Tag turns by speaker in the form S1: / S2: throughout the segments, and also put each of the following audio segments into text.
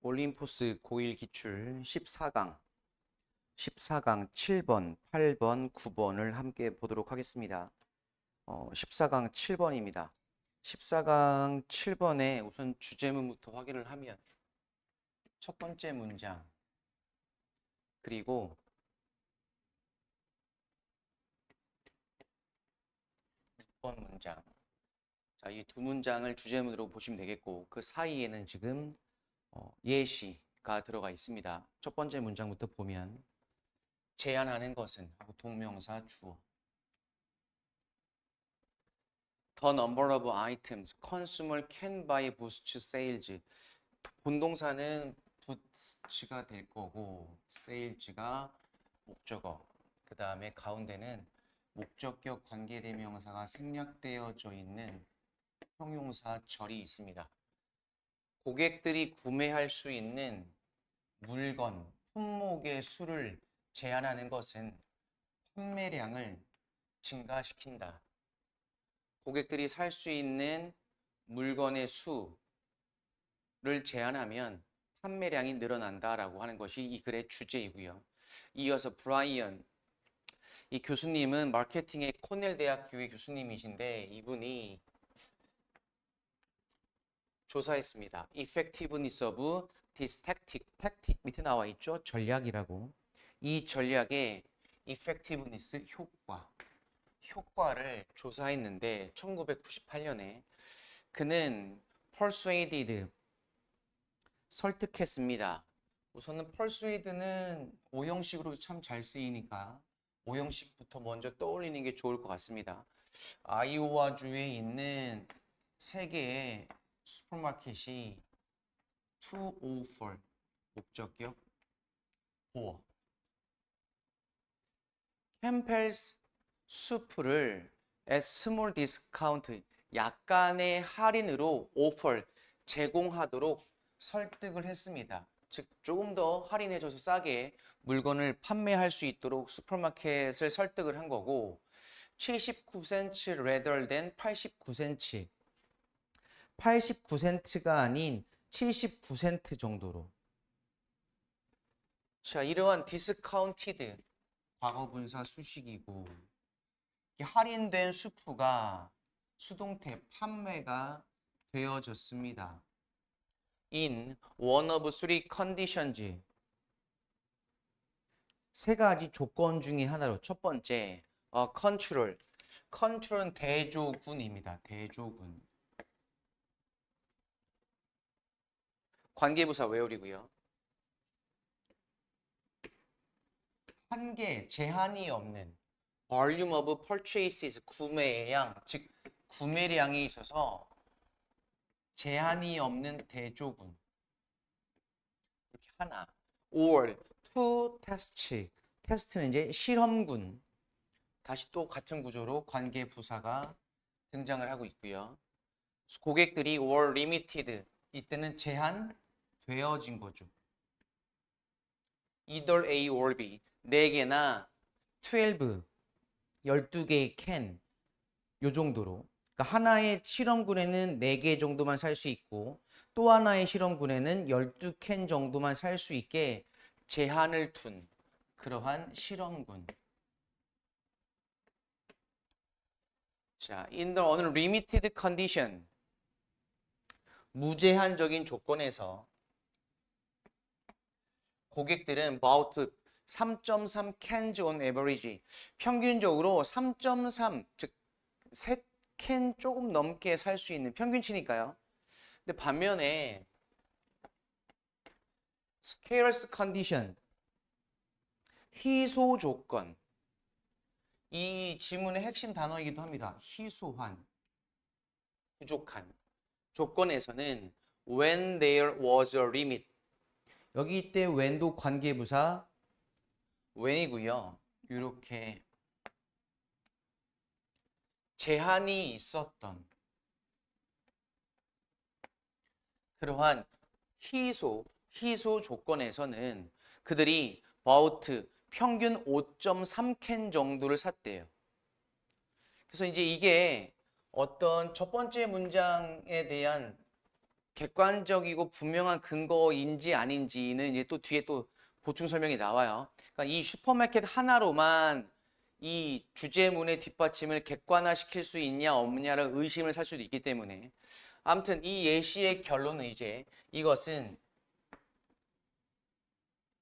S1: 올림포스 고1 기출 14강 7번, 8번, 9번을 함께 보도록 하겠습니다. 14강 7번입니다. 14강 7번에 우선 주제문부터 확인을 하면 첫 번째 문장 그리고 6번 문장, 자, 이 두 문장을 주제문으로 보시면 되겠고 그 사이에는 지금 예시가 들어가 있습니다. 첫 번째 문장부터 보면 제한하는 것은 하고 동명사 주어, The number of items consumer can buy boosts sales. 본동사는 boots가 될 거고 sales가 목적어, 그 다음에 가운데는 목적격 관계대명사가 생략되어져 있는 형용사 절이 있습니다. 고객들이 구매할 수 있는 물건, 품목의 수를 제한하는 것은 판매량을 증가시킨다. 고객들이 살 수 있는 물건의 수를 제한하면 판매량이 늘어난다라고 하는 것이 이 글의 주제이고요. 이어서 브라이언, 이 교수님은 마케팅의 코넬 대학교의 교수님이신데 이분이 조사했습니다. Effectiveness of this tactic, tactic 밑에 나와 있죠? 전략이라고. 이 전략의 effectiveness, 효과를 조사했는데 1998년에 그는 persuaded, 설득했습니다. 우선은 persuade는 오형식으로 참 잘 쓰이니까 오형식부터 먼저 떠올리는 게 좋을 것 같습니다. 아이오와주에 있는 세 개의 슈퍼마켓이 to offer, 목적격, 보어, 캠펠스 수프를 at small discount, 약간의 할인으로 offer, 제공하도록 설득을 했습니다. 즉 조금 더 할인해줘서 싸게 물건을 판매할 수 있도록 슈퍼마켓을 설득을 한 거고 79센트 rather than 89센트, 89센트가 아닌 79센트 정도로. 자, 이러한 discounted 과거분사 수식이고 할인된 수프가 수동태 판매가 되어졌습니다. In one of three conditions, 세 가지 조건 중에 하나로 첫 번째, control. control은 대조군입니다. 대조군. 관계부사 외우리고요. 한계, 제한이 없는 volume of purchases, 구매의 양, 즉 구매량에 있어서 제한이 없는 대조군. 이렇게 하나. or to test, 테스트는 이제 실험군. 다시 또 같은 구조로 관계 부사가 등장을 하고 있고요. 고객들이 were limited, 이때는 제한되어진 거죠. either A or B, 4개나 12, 12개의 can, 요 정도로. 그러니까 하나의 실험군에는 4개 정도만 살 수 있고 또 하나의 실험군에는 12캔 정도만 살 수 있게 제한을 둔 그러한 실험군. 자, in the 어느 limited condition, 무제한적인 조건에서 고객들은 about 3.3 cans on average, 평균적으로 3.3, 즉 3캔 조금 넘게 살 수 있는 평균치니까요. 근데 반면에 scarce condition, 희소 조건, 이 지문의 핵심 단어이기도 합니다. 희소한, 부족한 조건에서는 when there was a limit, 여기 이때 when도 관계부사 when이고요. 이렇게 제한이 있었던 그러한 희소 조건에서는 그들이 about 평균 5.3캔 정도를 샀대요. 그래서 이제 이게 어떤 첫 번째 문장에 대한 객관적이고 분명한 근거인지 아닌지는 이제 또 뒤에 또 보충 설명이 나와요. 그러니까 이 슈퍼마켓 하나로만 이 주제문의 뒷받침을 객관화시킬 수 있냐 없냐를 의심을 살 수도 있기 때문에 아무튼 이 예시의 결론은 이제 이것은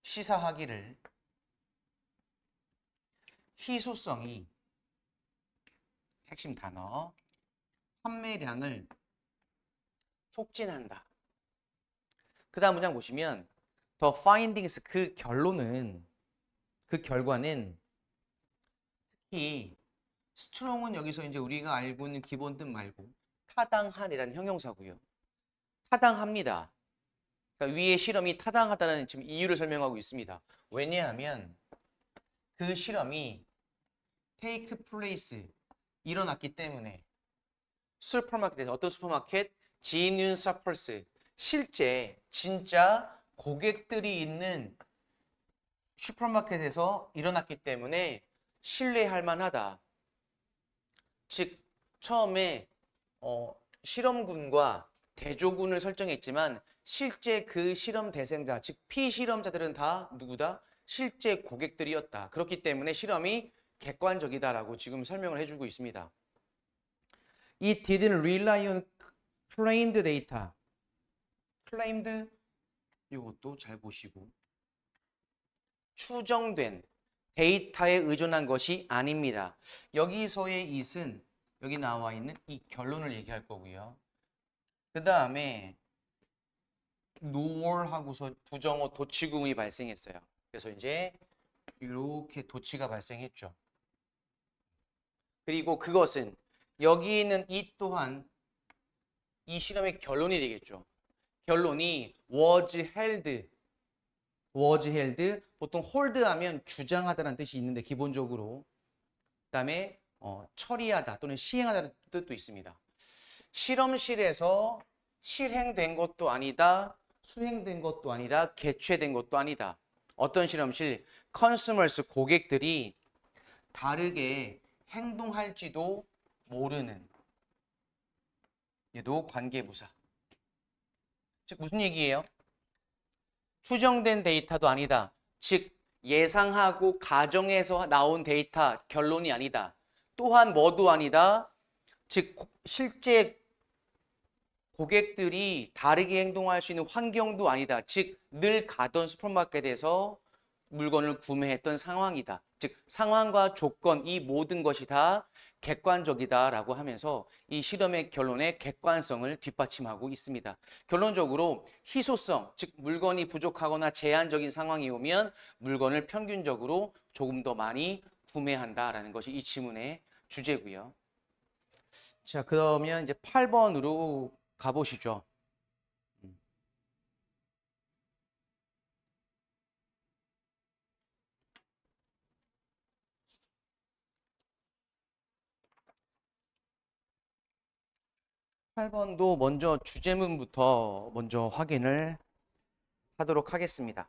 S1: 시사하기를 희소성이 핵심 단어 판매량을 촉진한다. 그 다음 문장 보시면 The findings 그 결론은 그 결과는 특히 strong은 여기서 이제 우리가 알고 있는 기본 뜻 말고 타당한이라는 형용사고요. 타당합니다. 그러니까 위의 실험이 타당하다는 지금 이유를 설명하고 있습니다. 왜냐하면 그 실험이 take place 일어났기 때문에 슈퍼마켓에서 어떤 슈퍼마켓? genuine shoppers 실제 진짜 고객들이 있는 슈퍼마켓에서 일어났기 때문에 신뢰할 만하다. 즉 처음에 실험군과 대조군을 설정했지만 실제 그 실험 대상자, 즉 피실험자들은 다 누구다? 실제 고객들이었다. 그렇기 때문에 실험이 객관적이다라고 지금 설명을 해주고 있습니다. It didn't rely on claimed data. claimed 이것도 잘 보시고 추정된 데이터에 의존한 것이 아닙니다. 여기서의 it은 여기 나와 있는 이 결론을 얘기할 거고요. 그 다음에 nor 하고서 부정어 도치구문이 발생했어요. 그래서 이제 이렇게 도치가 발생했죠. 그리고 그것은 여기 있는 이 또한 이 실험의 결론이 되겠죠. 결론이 was held 보통 hold 하면 주장하다는 뜻이 있는데 기본적으로 그다음에 처리하다 또는 시행하다는 뜻도 있습니다. 실험실에서 실행된 것도 아니다. 수행된 것도 아니다. 개최된 것도 아니다. 어떤 실험실? 컨슈머스 고객들이 다르게 행동할지도 모르는 얘도 관계부사. 즉 무슨 얘기예요? 추정된 데이터도 아니다. 즉 예상하고 가정에서 나온 데이터 결론이 아니다. 또한 뭐도 아니다. 즉 실제 고객들이 다르게 행동할 수 있는 환경도 아니다. 즉 늘 가던 슈퍼마켓에서 물건을 구매했던 상황이다. 즉 상황과 조건 이 모든 것이 다 객관적이다라고 하면서 이 실험의 결론에 객관성을 뒷받침하고 있습니다. 결론적으로 희소성, 즉 물건이 부족하거나 제한적인 상황이 오면 물건을 평균적으로 조금 더 많이 구매한다라는 것이 이 지문의 주제고요. 자, 그러면 이제 8번으로 가보시죠. 8번도 먼저 주제문부터 먼저 확인을 하도록 하겠습니다.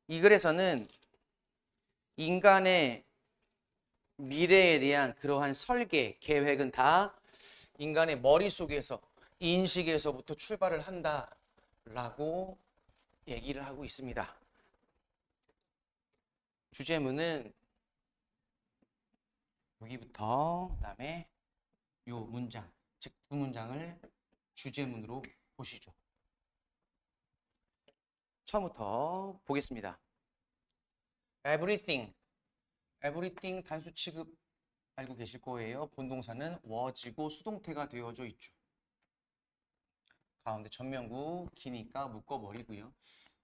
S1: 이 글에서는 인간의 미래에 대한 그러한 설계, 계획은 다 인간의 머릿속에서, 인식에서부터 출발을 한다라고 얘기를 하고 있습니다. 주제문은 여기부터 그다음에 요 문장, 즉 두 문장을 주제문으로 보시죠. 처음부터 보겠습니다. everything 단수 취급 알고 계실 거예요. 본동사는 was고 수동태가 되어져 있죠. 가운데 전면구 기니까 묶어버리고요.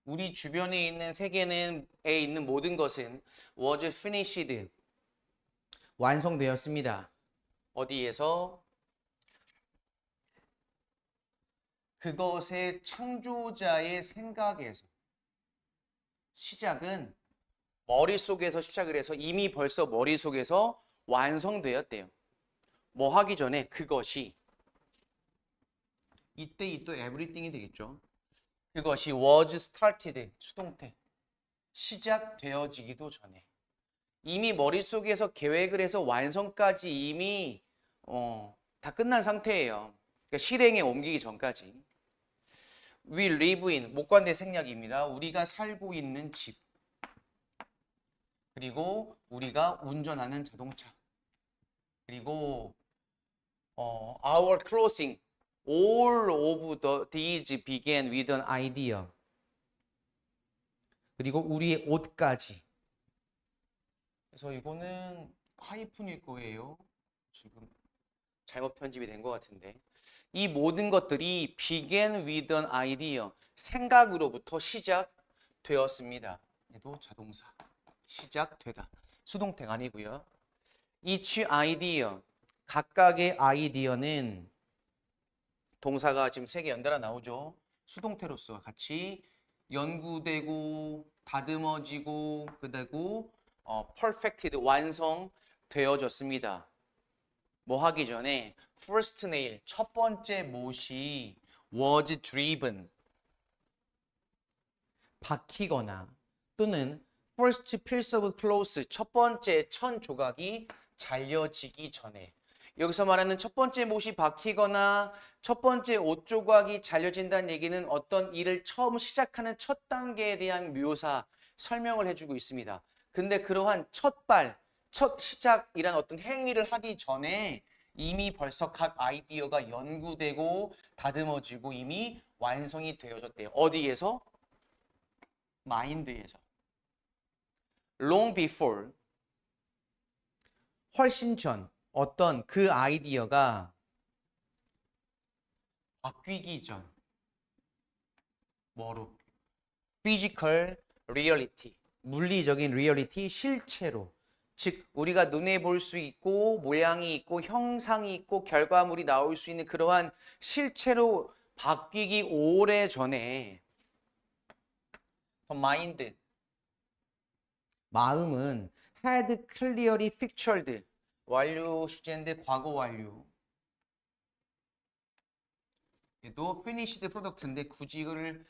S1: 우리 주변에 있는 세계에 있는 모든 것은 was finished 완성되었습니다. 어디에서? 그것의 창조자의 생각에서. 시작은 머릿속에서 시작을 해서 이미 벌써 머릿속에서 완성되었대요. 뭐 하기 전에 그것이 이때 이 또 everything이 되겠죠. 그것이 was started 수동태 시작되어지기도 전에 이미 머릿속에서 계획을 해서 완성까지 이미 다 끝난 상태예요. 그러니까 실행에 옮기기 전까지. We live in 목관대 생략입니다. 우리가 살고 있는 집. 그리고 우리가 운전하는 자동차. 그리고 our clothing. All of these began with an idea. 그리고 우리의 옷까지. 그래서 이거는 하이픈일 거예요. 지금 잘못 편집이 된 것 같은데. 이 모든 것들이 began with an idea. 생각으로부터 시작되었습니다. 얘도 자동사. 시작되다. 수동태가 아니고요. each idea. 각각의 아이디어는 동사가 지금 3개 연달아 나오죠. 수동태로서 같이 연구되고 다듬어지고 그리고 perfected 완성되어졌습니다. 뭐 하기 전에 first nail 첫 번째 못이 was driven 박히거나 또는 first piece of cloth 첫 번째 천 조각이 잘려지기 전에 여기서 말하는 첫 번째 못이 박히거나 첫 번째 옷 조각이 잘려진다는 얘기는 어떤 일을 처음 시작하는 첫 단계에 대한 묘사, 설명을 해주고 있습니다. 근데 그러한 첫 시작이란 어떤 행위를 하기 전에 이미 벌써 각 아이디어가 연구되고 다듬어지고 이미 완성이 되어졌대요. 어디에서? 마인드에서. Long before, 훨씬 전 어떤 그 아이디어가 바뀌기 전 뭐로? Physical reality, 물리적인 리얼리티, 실체로. 즉 우리가 눈에 볼 수 있고 모양이 있고 형상이 있고 결과물이 나올 수 있는 그러한 실체로 바뀌기 오래전에 The mind, 마음은 had clearly pictured 완료 시제인데 과거 완료. 얘도 finished product인데 굳이 이거를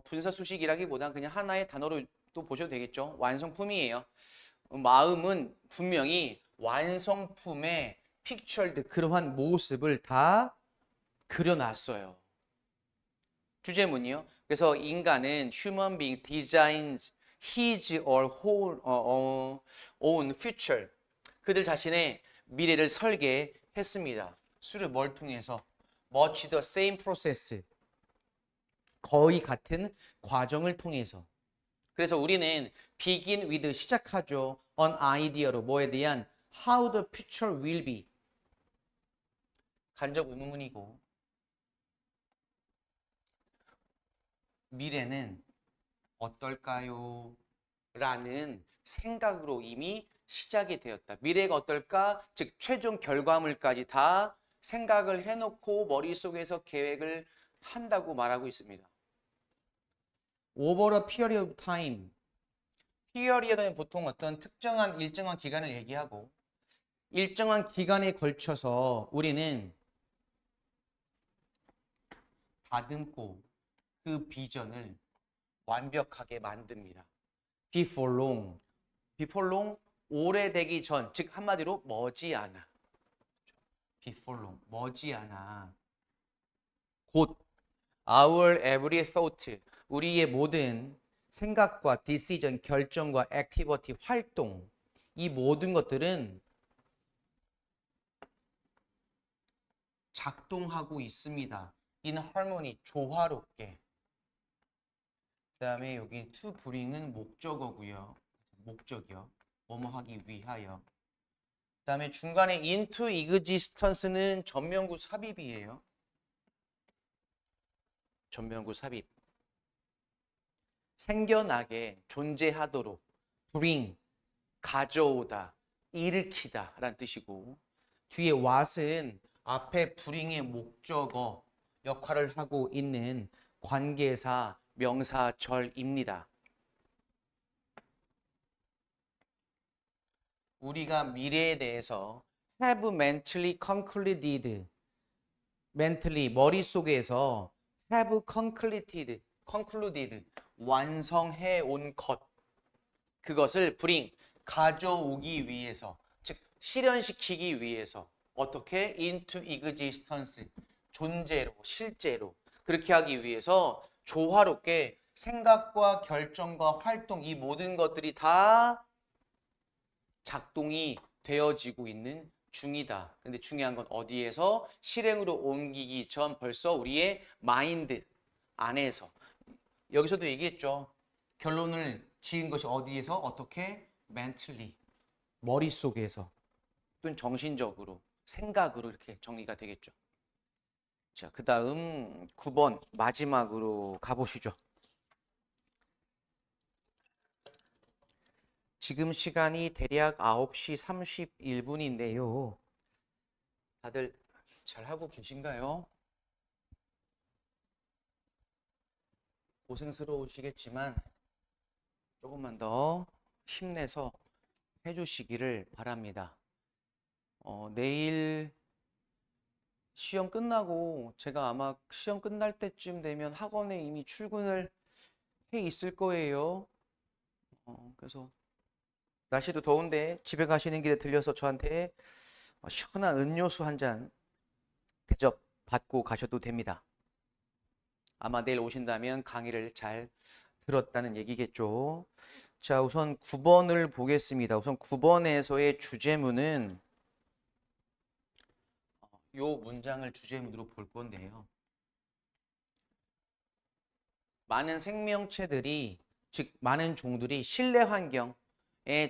S1: 분사 수식이라기보다 그냥 하나의 단어로 또 보셔도 되겠죠. 완성품이에요. 마음은 분명히 완성품의 pictured 그러한 모습을 다 그려놨어요. 주제문이요. 그래서 인간은 human being designs his or her own future. 그들 자신의 미래를 설계했습니다. 수를 뭘 통해서? Much the same process. 거의 같은 과정을 통해서. 그래서 우리는 begin with 시작하죠. an idea로 뭐에 대한 how the future will be. 간접 의문문이고 미래는 어떨까요? 라는 생각으로 이미 시작이 되었다. 미래가 어떨까? 즉 최종 결과물까지 다 생각을 해놓고 머릿속에서 계획을 한다고 말하고 있습니다. Over a period of time. period은 보통 어떤 특정한 일정한 기간을 얘기하고 일정한 기간에 걸쳐서 우리는 다듬고 그 비전을 완벽하게 만듭니다. Before long. Before long, 오래되기 전, 즉 한마디로 머지않아. Before long, 머지않아. 곧 our every thought, 우리의 모든 생각과 decision, 결정과 activity, 활동, 이 모든 것들은 작동하고 있습니다. in harmony, 조화롭게. 그 다음에 여기 to bring은 목적어고요. 목적이요. 뭐뭐 하기 위하여. 그 다음에 중간에 into existence는 전면구 삽입이에요. 전면구 삽입. 생겨나게, 존재하도록, bring, 가져오다, 일으키다 라는 뜻이고 뒤에 what은 앞에 bring의 목적어 역할을 하고 있는 관계사, 명사절입니다. 우리가 미래에 대해서 have mentally concluded, mentally 머릿속에서 have concluded 완성해 온 것, 그것을 bring 가져오기 위해서, 즉 실현시키기 위해서 어떻게 into existence 존재로, 실제로 그렇게 하기 위해서 조화롭게 생각과 결정과 활동 이 모든 것들이 다 작동이 되어지고 있는 중이다. 근데 중요한 건 어디에서 실행으로 옮기기 전 벌써 우리의 마인드 안에서 여기서도 얘기했죠. 결론을 지은 것이 어디에서 어떻게 mentally 머릿속에서 또는 정신적으로 생각으로 이렇게 정리가 되겠죠. 자, 그다음 9번 마지막으로 가보시죠. 지금 시간이 대략 9시 31분인데요. 다들 잘하고 계신가요? 고생스러우시겠지만 조금만 더 힘내서 해주시기를 바랍니다. 내일 시험 끝나고 제가 아마 시험 끝날 때쯤 되면 학원에 이미 출근을 해 있을 거예요. 그래서 날씨도 더운데 집에 가시는 길에 들려서 저한테 시원한 음료수 한 잔 대접 받고 가셔도 됩니다. 아마 내일 오신다면 강의를 잘 들었다는 얘기겠죠. 자, 우선 9번을 보겠습니다. 우선 9번에서의 주제문은 요 문장을 주제문으로 볼 건데요. 많은 생명체들이, 즉 많은 종들이 실내 환경에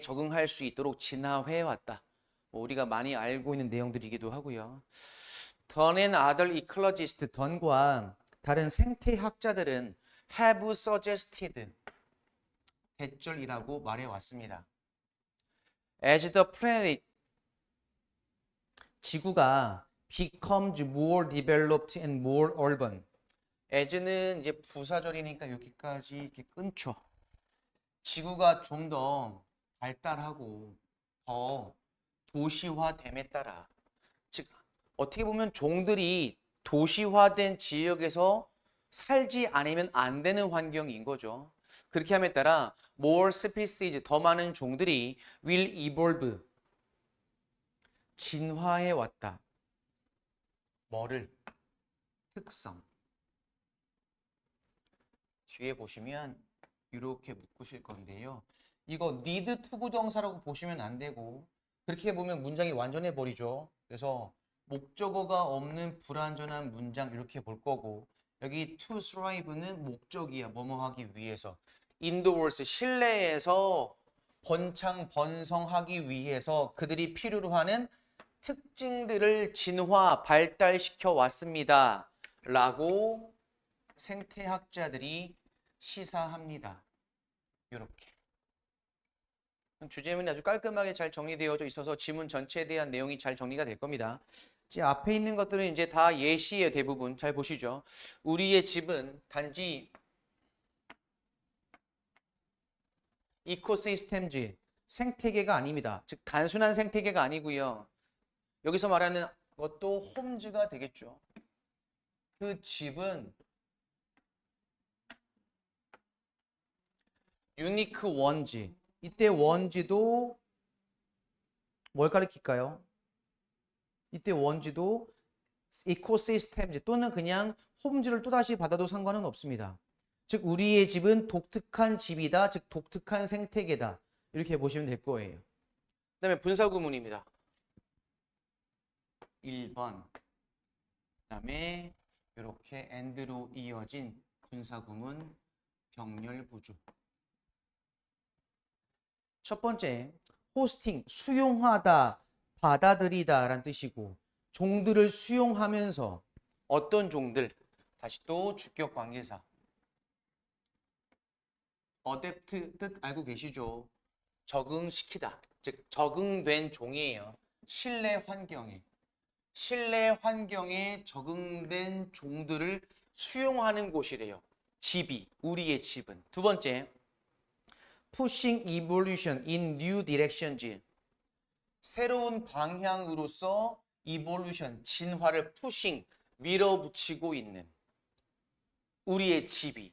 S1: 적응할 수 있도록 진화해 왔다. 우리가 많이 알고 있는 내용들이기도 하고요. Dunn and other ecologists, 던과 다른 생태학자들은 have suggested, 대절이라고 말해 왔습니다. As the planet, 지구가 becomes more developed and more urban. as는 이제 부사절이니까 여기까지 이렇게 끊죠. 지구가 좀 더 발달하고 더 도시화됨에 따라, 즉 어떻게 보면 종들이 도시화된 지역에서 살지 않으면 안 되는 환경인 거죠. 그렇게 함에 따라 more species, 더 많은 종들이 will evolve, 진화해 왔다. 뭐를? 특성. 뒤에 보시면 이렇게 묶으실 건데요. 이거 need to 부정사라고 보시면 안 되고, 그렇게 보면 문장이 완전해 버리죠. 그래서 목적어가 없는 불완전한 문장 이렇게 볼 거고, 여기 to thrive는 목적이야. 뭐뭐 하기 위해서. indoors, 실내에서 번창 번성하기 위해서 그들이 필요로 하는 특징들을 진화 발달시켜 왔습니다. 라고 생태학자들이 시사합니다. 이렇게. 주제문이 아주 깔끔하게 잘 정리되어져 있어서 지문 전체에 대한 내용이 잘 정리가 될 겁니다. 이제 앞에 있는 것들은 이제 다 예시의 대부분. 잘 보시죠. 우리의 집은 단지 이코시스템즈, 생태계가 아닙니다. 즉 단순한 생태계가 아니고요. 여기서 말하는 것도 홈즈가 되겠죠. 그 집은 유니크 원지. 이때 원지도 뭘 가리킬까요? 이때 원지도 이코시스템즈 또는 그냥 홈즈를 또다시 받아도 상관은 없습니다. 즉 우리의 집은 독특한 집이다. 즉 독특한 생태계다. 이렇게 보시면 될 거예요. 그 다음에 분사구문입니다. 1번. 그 다음에 이렇게 and로 이어진 분사구문 병렬부조. 첫 번째, 호스팅, 수용하다, 받아들이다 라는 뜻이고, 종들을 수용하면서 어떤 종들, 다시 또 주격 관계사. 어댑트 뜻 알고 계시죠? 적응시키다, 즉 적응된 종이에요. 실내 환경에. 실내 환경에 적응된 종들을 수용하는 곳이래요. 집이, 우리의 집은. 두 번째, pushing evolution in new directions. 새로운 방향으로서 evolution, 진화를 pushing, 밀어붙이고 있는 우리의 집이.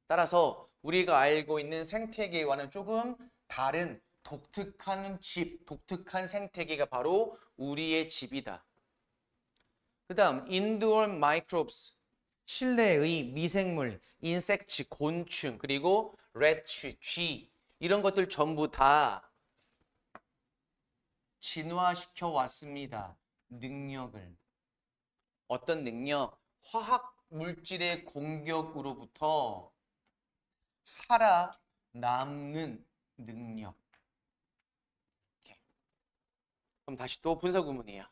S1: 따라서 우리가 알고 있는 생태계와는 조금 다른 독특한 집, 독특한 생태계가 바로 우리의 집이다. 그다음 indoor microbes 실내의 미생물, insects 곤충, 그리고 rats 쥐 이런 것들 전부 다 진화시켜 왔습니다. 능력을. 어떤 능력? 화학 물질의 공격으로부터 살아남는 능력. 이렇게. 그럼 다시 또 분사 구문이에요.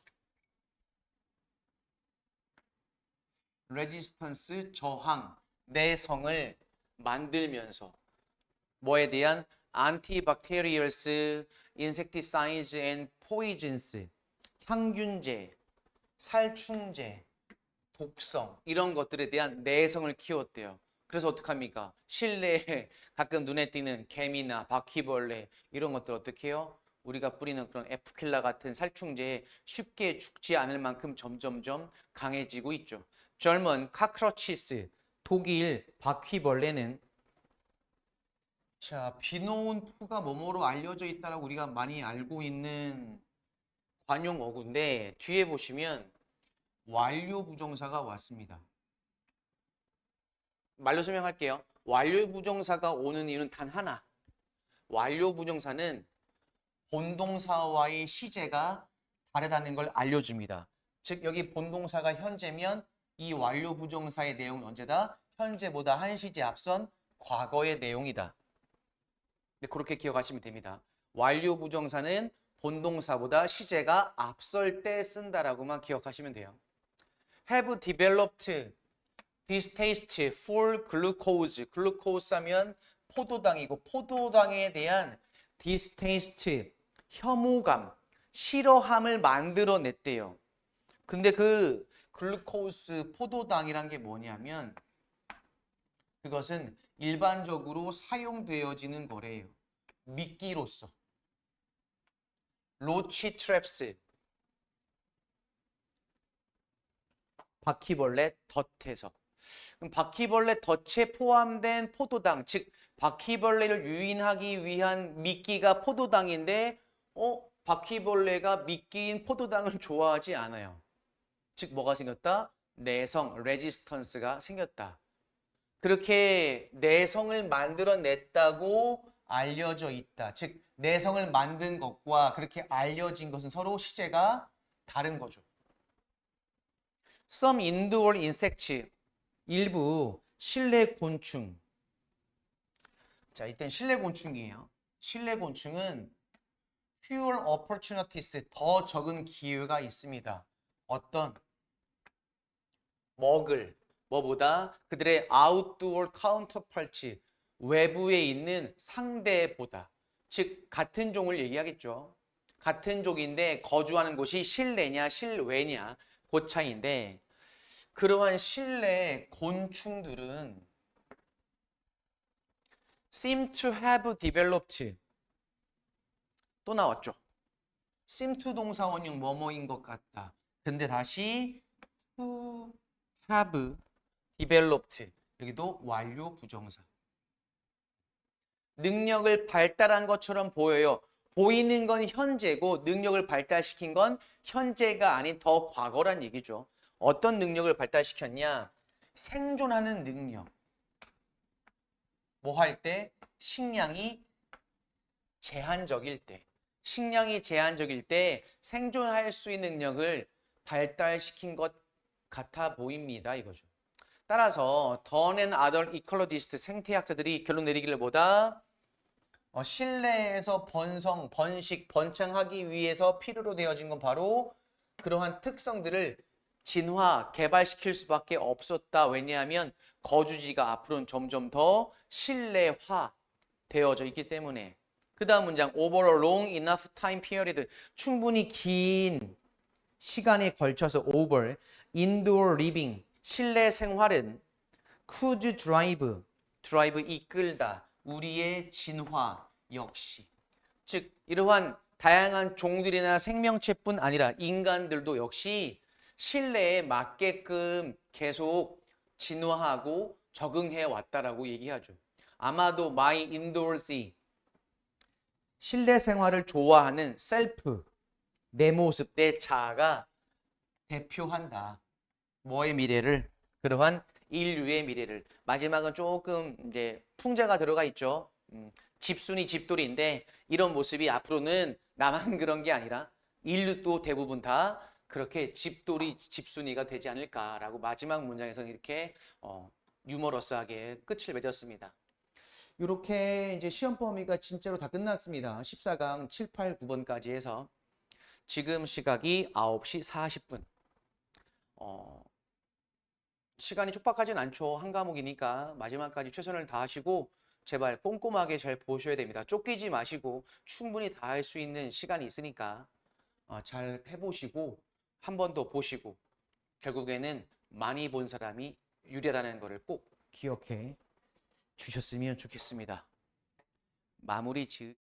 S1: 레지스턴스 저항, 내성을 만들면서 뭐에 대한 antibacterials, insecticides and poisons, 향균제, 살충제, 독성 이런 것들에 대한 내성을 키웠대요. 그래서 어떡합니까? 실내에 가끔 눈에 띄는 개미나 바퀴벌레 이런 것들 어떻게 해요? 우리가 뿌리는 그런 에프킬라 같은 살충제에 쉽게 죽지 않을 만큼 점점점 강해지고 있죠. 젊은 카크러치스, 독일 바퀴벌레는 자, 비노운2가 뭐뭐로 알려져 있다라고 우리가 많이 알고 있는 관용어구인데 뒤에 보시면 완료 부정사가 왔습니다. 말로 설명할게요. 완료 부정사가 오는 이유는 단 하나. 완료 부정사는 본동사와의 시제가 다르다는 걸 알려줍니다. 즉 여기 본동사가 현재면 이 완료 부정사의 내용은 언제다? 현재보다 한 시제 앞선 과거의 내용이다. 네, 그렇게 기억하시면 됩니다. 완료 부정사는 본동사보다 시제가 앞설 때 쓴다라고만 기억하시면 돼요. Have developed distaste for glucose. 글루코스 하면 포도당이고 포도당에 대한 distaste, 혐오감, 싫어함을 만들어냈대요. 근데 그 글루코스, 포도당이란 게 뭐냐면 그것은 일반적으로 사용되어지는 거래요. 미끼로서. 로치 트랩스. 바퀴벌레 덫에서. 그럼 바퀴벌레 덫에 포함된 포도당, 즉 바퀴벌레를 유인하기 위한 미끼가 포도당인데 바퀴벌레가 미끼인 포도당을 좋아하지 않아요. 즉 뭐가 생겼다? 내성, 레지스턴스가 생겼다. 그렇게 내성을 만들어냈다고 알려져 있다. 즉 내성을 만든 것과 그렇게 알려진 것은 서로 시제가 다른 거죠. Some indoor insects, 일부 실내 곤충. 자, 이땐 실내 곤충이에요. 실내 곤충은 fewer opportunities, 더 적은 기회가 있습니다. 어떤? 먹을, 뭐보다 그들의 outdoor counterparts, 외부에 있는 상대보다. 즉 같은 종을 얘기하겠죠. 같은 종인데 거주하는 곳이 실내냐 실외냐 그 차이인데 그러한 실내 곤충들은 seem to have developed 또 나왔죠. seem to 동사 원형 뭐뭐인 것 같다. 근데 다시 to have developed 여기도 완료 부정사. 능력을 발달한 것처럼 보여요. 보이는 건 현재고 능력을 발달시킨 건 현재가 아닌 더 과거란 얘기죠. 어떤 능력을 발달시켰냐? 생존하는 능력. 뭐 할 때? 식량이 제한적일 때. 식량이 제한적일 때 생존할 수 있는 능력을 발달시킨 것 같아 보입니다. 이거죠. 따라서 Dunn and other ecologists 생태학자들이 결론 내리기를 보다 실내에서 번성, 번식, 번창하기 위해서 필요로 되어진 건 바로 그러한 특성들을 진화, 개발시킬 수밖에 없었다. 왜냐하면 거주지가 앞으로는 점점 더 실내화 되어져 있기 때문에. 그 다음 문장 over a long enough time period 충분히 긴 시간에 걸쳐서 over indoor living 실내 생활은 could drive 이끌다 우리의 진화 역시 즉 이러한 다양한 종들이나 생명체뿐 아니라 인간들도 역시 실내에 맞게끔 계속 진화하고 적응해 왔다라고 얘기하죠. 아마도 my indoorsy 실내 생활을 좋아하는 셀프 내 모습 내 자아가 대표한다. 뭐의 미래를? 그러한 인류의 미래를. 마지막은 조금 이제 풍자가 들어가 있죠. 집순이 집돌이인데 이런 모습이 앞으로는 나만 그런 게 아니라 인류도 대부분 다 그렇게 집돌이 집순이가 되지 않을까라고 마지막 문장에서 이렇게 유머러스하게 끝을 맺었습니다. 이렇게 이제 시험 범위가 진짜로 다 끝났습니다. 14강 7, 8, 9번까지 해서 지금 시각이 9시 40분. 시간이 촉박하진 않죠. 한 과목이니까 마지막까지 최선을 다하시고 제발 꼼꼼하게 잘 보셔야 됩니다. 쫓기지 마시고 충분히 다 할 수 있는 시간이 있으니까 잘 해보시고 한 번 더 보시고 결국에는 많이 본 사람이 유리하다는 것을 꼭 기억해 주셨으면 좋겠습니다. 마무리 지